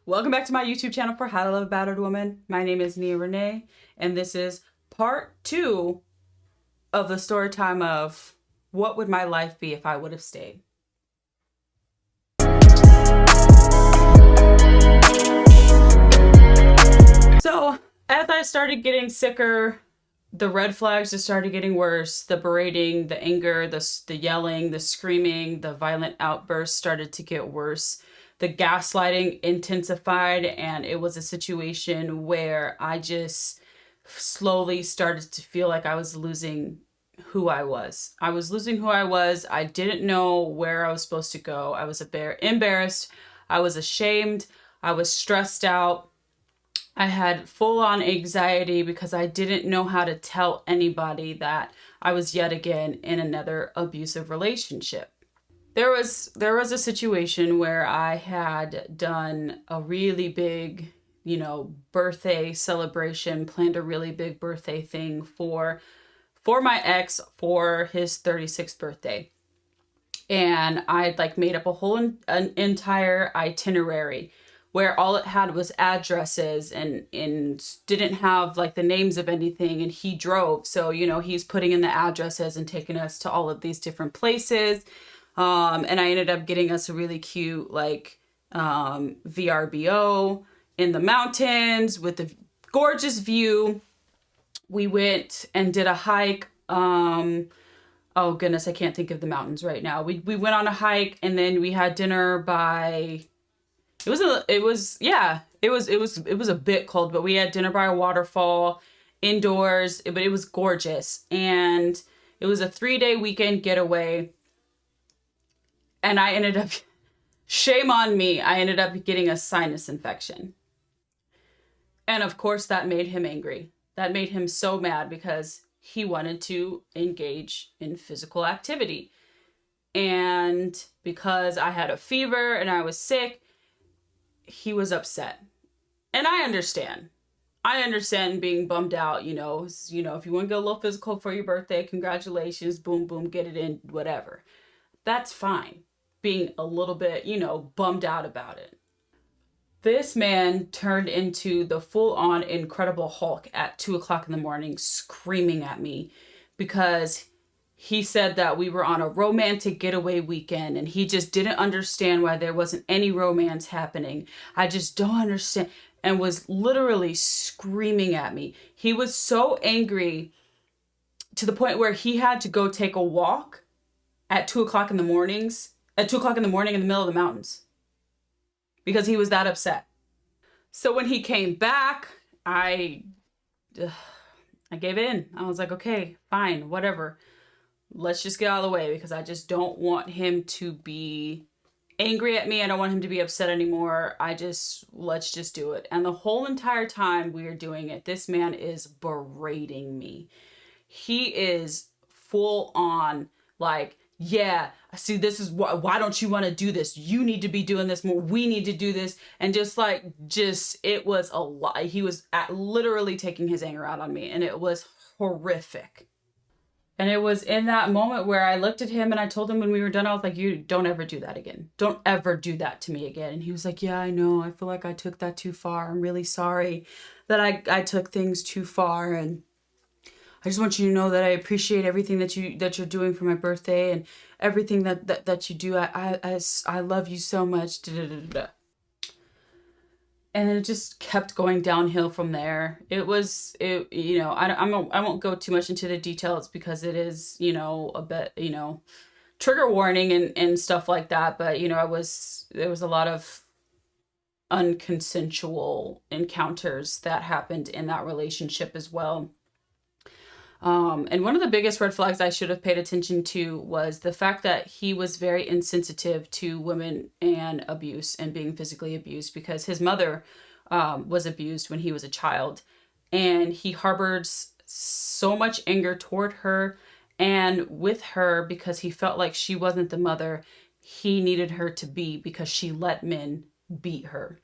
Welcome back to my YouTube channel for How to Love a Battered Woman. My name is Nia Renee, and this is part 2 of the story time of what would my life be if I would have stayed. So, as I started getting sicker, the red flags just started getting worse. The berating, the anger, the yelling, the screaming, the violent outbursts started to get worse. The gaslighting intensified, and it was a situation where I just slowly started to feel like I was losing who I was. I was losing who I was. I didn't know where I was supposed to go. I was embarrassed. I was ashamed. I was stressed out. I had full-on anxiety because I didn't know how to tell anybody that I was yet again in another abusive relationship. There was a situation where I had done a really big, birthday celebration, planned a really big birthday thing for my ex for his 36th birthday. And I'd made up a whole an entire itinerary where all it had was addresses and didn't have the names of anything, and he drove. So, he's putting in the addresses and taking us to all of these different places. And I ended up getting us a really cute, VRBO in the mountains with a gorgeous view. We went and did a hike. Oh goodness, I can't think of the mountains right now. We went on a hike, and then we had dinner by, it was a bit cold, but we had dinner by a waterfall indoors, but it was gorgeous. And it was a 3-day weekend getaway. And I ended up, shame on me, I ended up getting a sinus infection. And of course that made him angry. That made him so mad because he wanted to engage in physical activity. And because I had a fever and I was sick, he was upset. And I understand. I understand being bummed out, if you want to get a little physical for your birthday, congratulations, boom, boom, get it in, whatever. That's fine. Being a little bit, bummed out about it. This man turned into the full-on Incredible Hulk at 2 o'clock in the morning, screaming at me because he said that we were on a romantic getaway weekend and he just didn't understand why there wasn't any romance happening. I just don't understand, and was literally screaming at me. He was so angry to the point where he had to go take a walk at 2 o'clock in the morning in the middle of the mountains because he was that upset. So when he came back, I gave in. I was like, okay, fine, whatever. Let's just get out of the way because I just don't want him to be angry at me. I don't want him to be upset anymore. Let's just do it. And the whole entire time we are doing it, this man is berating me. He is full on yeah, see, this is why don't you want to do this? You need to be doing this more. We need to do this. And it was a lot. He was literally taking his anger out on me, and it was horrific. And it was in that moment where I looked at him and I told him when we were done, I was like, you don't ever do that again. Don't ever do that to me again. And he was like, yeah, I know. I feel like I took that too far. I'm really sorry that I took things too far. And I just want you to know that I appreciate everything that you're doing for my birthday and everything that you do. I love you so much. And then it just kept going downhill from there. I won't go too much into the details because it is, a bit, trigger warning and stuff like that. But, there was a lot of unconsensual encounters that happened in that relationship as well. And one of the biggest red flags I should have paid attention to was the fact that he was very insensitive to women and abuse and being physically abused because his mother was abused when he was a child. And he harbored so much anger toward her and with her because he felt like she wasn't the mother he needed her to be because she let men beat her.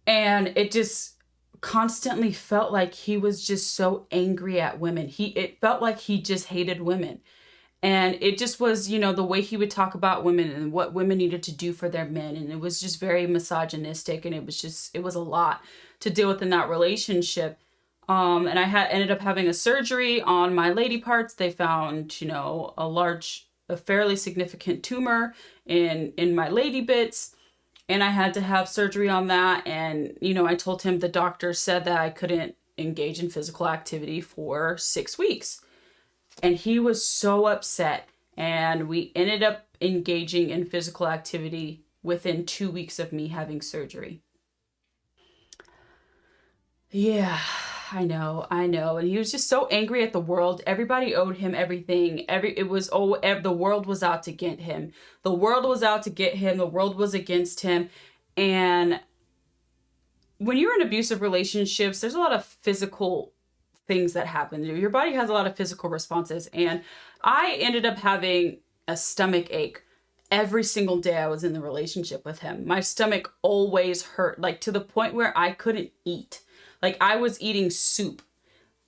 And it just constantly felt like he was just so angry at women. It felt like he just hated women. And it just was, the way he would talk about women and what women needed to do for their men. And it was just very misogynistic. And it was a lot to deal with in that relationship. And I had ended up having a surgery on my lady parts. They found, a fairly significant tumor in my lady bits. And I had to have surgery on that. And, I told him the doctor said that I couldn't engage in physical activity for 6 weeks. And he was so upset. And we ended up engaging in physical activity within 2 weeks of me having surgery. Yeah, I know. And he was just so angry at the world. Everybody owed him everything. The world was out to get him. The world was out to get him. The world was against him. And when you're in abusive relationships, there's a lot of physical things that happen. Your body has a lot of physical responses. And I ended up having a stomach ache every single day I was in the relationship with him. My stomach always hurt, like to the point where I couldn't eat. Like I was eating soup,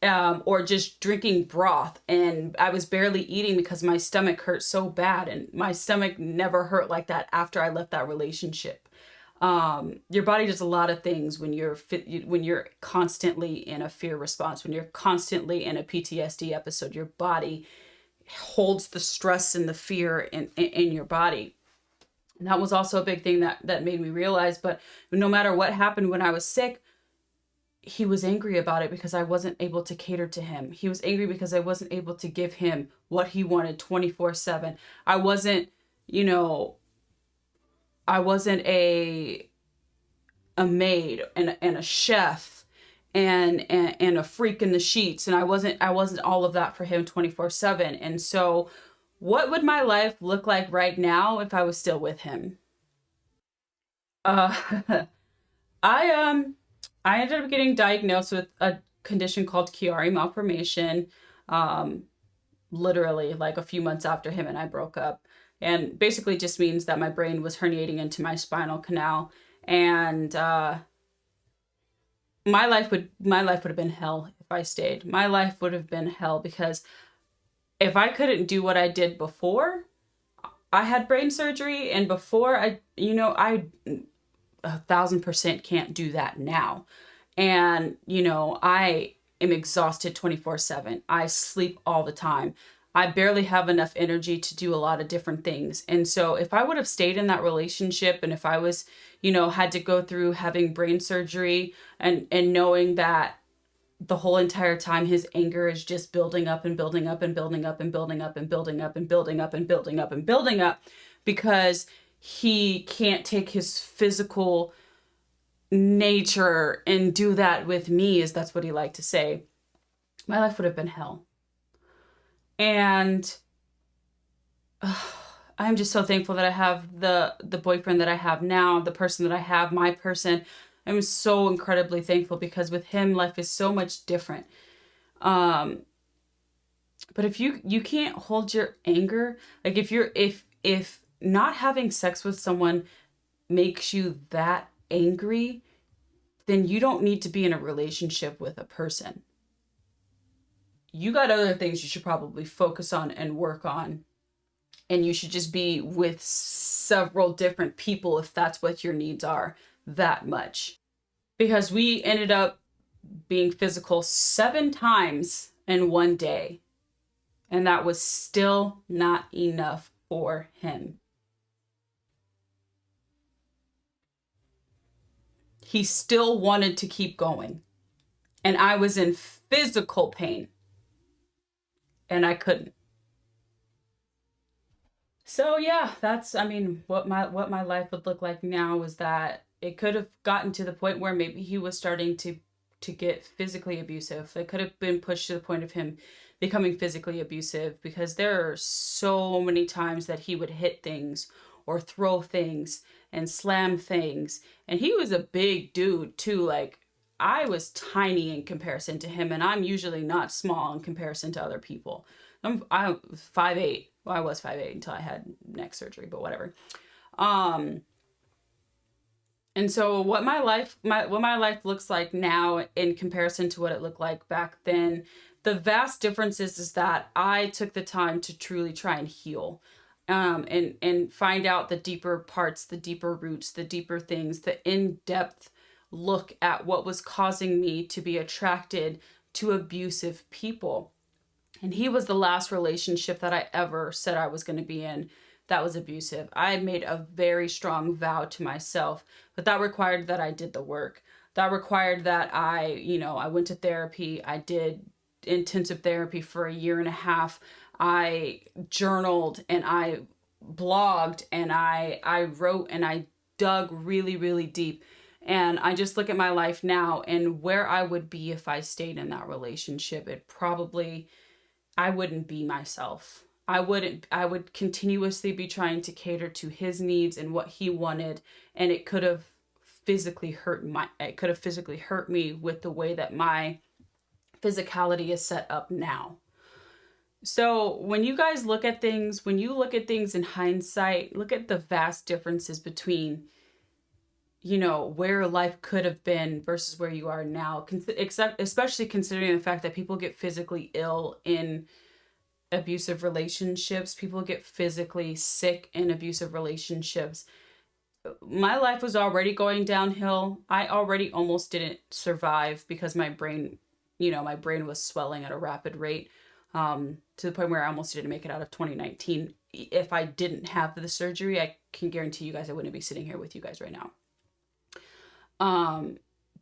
or just drinking broth, and I was barely eating because my stomach hurt so bad. And my stomach never hurt like that after I left that relationship. Your body does a lot of things when you're constantly in a fear response, when you're constantly in a PTSD episode. Your body holds the stress and the fear in your body. And that was also a big thing that made me realize. But no matter what happened when I was sick, he was angry about it because I wasn't able to cater to him. He was angry because I wasn't able to give him what he wanted 24/7. I wasn't, a maid and a chef and a freak in the sheets, and I wasn't all of that for him 24/7. And so what would my life look like right now if I was still with him? Uh I I ended up getting diagnosed with a condition called Chiari malformation, um, literally like a few months after him and I broke up. And basically just means that my brain was herniating into my spinal canal. And my life would have been hell if I stayed. My life would have been hell because if I couldn't do what I did before I had brain surgery, and before I 1,000% can't do that now. And, I am exhausted 24/7. I sleep all the time. I barely have enough energy to do a lot of different things. And so if I would have stayed in that relationship, and if I was, had to go through having brain surgery and knowing that the whole entire time his anger is just building up and building up and building up and building up and building up and building up and building up and building up because he can't take his physical nature and do that with me, as that's what he liked to say, my life would have been hell. And I'm just so thankful that I have the boyfriend that I have now, the person that I have, my person. I'm so incredibly thankful because with him, life is so much different. Um, but if you can't hold your anger, like if not having sex with someone makes you that angry, then you don't need to be in a relationship with a person. You got other things you should probably focus on and work on. And you should just be with several different people if that's what your needs are that much. Because we ended up being physical 7 times in one day. And that was still not enough for him. He still wanted to keep going. And I was in physical pain. And I couldn't. So yeah, that's what my life would look like now is that it could have gotten to the point where maybe he was starting to get physically abusive. It could have been pushed to the point of him becoming physically abusive because there are so many times that he would hit things or throw things and slam things. And he was a big dude too. Like I was tiny in comparison to him, and I'm usually not small in comparison to other people. I'm 5'8". Well, I was 5'8" until I had neck surgery, but whatever. Um, and so what my life looks like now in comparison to what it looked like back then, the vast difference is that I took the time to truly try and heal, and find out the deeper parts, the deeper roots, the deeper things, the in-depth look at what was causing me to be attracted to abusive people. And he was the last relationship that I ever said I was going to be in that was abusive. I made a very strong vow to myself, but that required that I did the work. That required that I went to therapy. I did intensive therapy for a year and a half. I journaled and I blogged and I wrote and I dug really, really deep. And I just look at my life now and where I would be if I stayed in that relationship. I wouldn't be myself. I would continuously be trying to cater to his needs and what he wanted. And it could have physically hurt me with the way that my physicality is set up now. So when you guys look at things, when you look at things in hindsight, look at the vast differences between, where life could have been versus where you are now, especially considering the fact that people get physically ill in abusive relationships. People get physically sick in abusive relationships. My life was already going downhill. I already almost didn't survive because my brain was swelling at a rapid rate, to the point where I almost didn't make it out of 2019. If I didn't have the surgery, I can guarantee you guys I wouldn't be sitting here with you guys right now.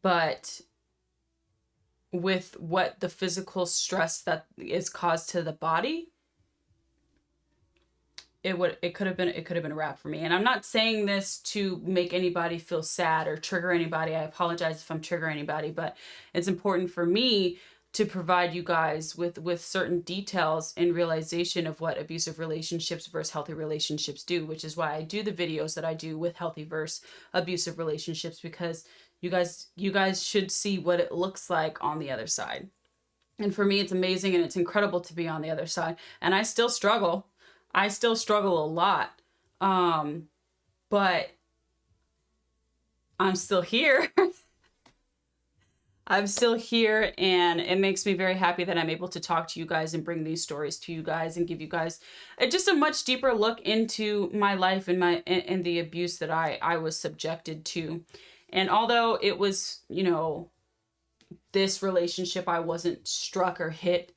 But with what the physical stress that is caused to the body, it could have been a wrap for me. And I'm not saying this to make anybody feel sad or trigger anybody. I apologize if I'm triggering anybody, but it's important for me to provide you guys with certain details and realization of what abusive relationships versus healthy relationships do, which is why I do the videos that I do with healthy versus abusive relationships, because you guys should see what it looks like on the other side. And for me, it's amazing and it's incredible to be on the other side. And I still struggle. I still struggle a lot. But I'm still here. I'm still here, and it makes me very happy that I'm able to talk to you guys and bring these stories to you guys and give you guys just a much deeper look into my life and the abuse that I was subjected to. And although it was, this relationship, I wasn't struck or hit,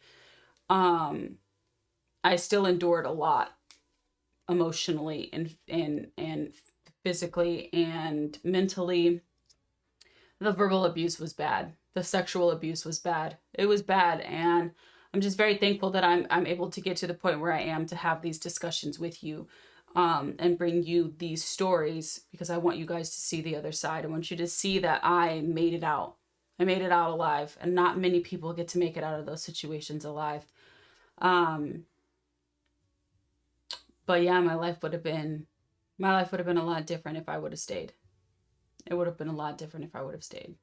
I still endured a lot emotionally and physically and mentally. The verbal abuse was bad. The sexual abuse was bad. It was bad. And I'm just very thankful that I'm able to get to the point where I am to have these discussions with you, and bring you these stories, because I want you guys to see the other side. I want you to see that I made it out. I made it out alive, and not many people get to make it out of those situations alive. But yeah, my life would have been a lot different if I would have stayed. It would have been a lot different if I would have stayed.